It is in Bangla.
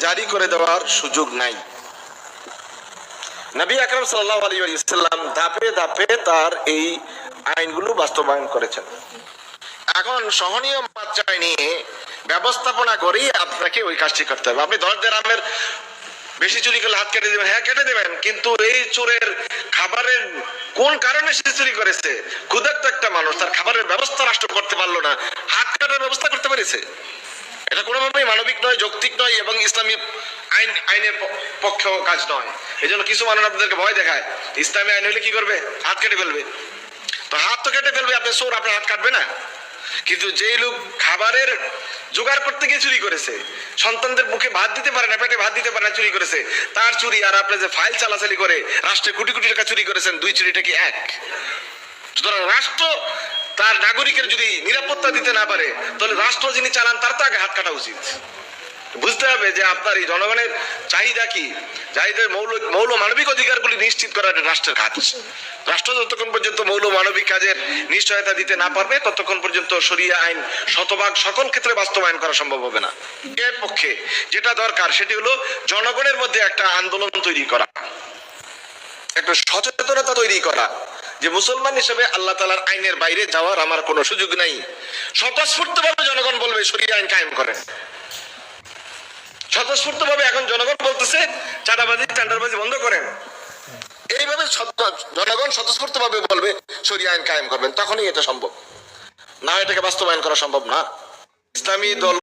জারি করে দেওয়ার সুযোগ নাই। নবী আকরাম সাল্লাল্লাহু আলাইহি ওয়াসাল্লাম ধাপে ধাপে তার এই আইনগুলো বাস্তবায়ন করেছেন। এখন সহনীয় মাত্রায় নিয়ে ব্যবস্থাপনা করেই আপনাকে ওই কাজটি করতে হবে। আপনি 10 দিরহামের বেশি চুরি করলে হাত কেটে দেবেন, হ্যাঁ কেটে দেবেন, কিন্তু এই চোরের খাবারের কোন কারণে সে চুরি করেছে, ক্ষুধার্ত একটা মানুষ, তার খাবারের ব্যবস্থা রাষ্ট্র করতে পারলো না, হাত কাটার ব্যবস্থা করতে পেরেছে, এটা কোনোভাবেই মানবিক নয়, যৌক্তিক নয় এবং ইসলামী আইনের পক্ষে কাজ নয়। এই জন্য কিছু মানুষ আপনাদেরকে ভয় দেখায়, ইসলামী আইন হলে কি করবে, হাত কেটে ফেলবে। তো হাত তো কেটে ফেলবে, আপনি চোর, আপনার হাত কাটবে না। কিন্তু যেই লোক খাবারের জোগাড় করতে গিয়ে চুরি করেছে, সন্তানদের মুখে ভাত দিতে পারে না, পেটে ভাত দিতে পারে না, চুরি করেছে, তার চুরি আর আপনি যে ফাইল চালাচালি করে রাষ্ট্রে কোটি কোটি টাকা চুরি করেছেন, দুই চুরিটা কি এক? সুতরাং রাষ্ট্র তার নাগরিকের যদি নিরাপত্তা দিতে না পারে, তাহলে রাষ্ট্র যিনি চালান তার তো আগে হাত কাটা উচিত। বুঝতে হবে যে আপনার এই জনগণের চাহিদা কি, চাহিদার মৌল মানবিক অধিকারগুলি নিশ্চিত করা রাষ্ট্রের কাজ। রাষ্ট্র যতক্ষণ পর্যন্ত মৌল মানবিক কাজের নিশ্চয়তা দিতে না পারবে, ততক্ষণ পর্যন্ত শরিয়া আইন শতভাগ সকল ক্ষেত্রে বাস্তবায়ন করা সম্ভব হবে না। এর পক্ষে যেটা দরকার সেটি হলো জনগণের মধ্যে একটা আন্দোলন তৈরি করা, একটা সচেতনতা তৈরি করা যে মুসলমান হিসেবে আল্লাহ তাআলার আইনের বাইরে যাওয়ার আমার কোনো সুযোগ নাই। স্বতঃস্ফূর্তভাবে জনগণ বলবে শরিয়া আইন কায়েম করেন। স্বতঃস্ফূর্তভাবে এখন জনগণ বলতেছে চাঁদাবাজি টেন্ডারবাজি বন্ধ করেন। এইভাবে জনগণ স্বতঃস্ফূর্তভাবে বলবে শরিয়া আইন কায়েম করবেন, তখনই এটা সম্ভব, না এটাকে বাস্তবায়ন করা সম্ভব না। ইসলামী দল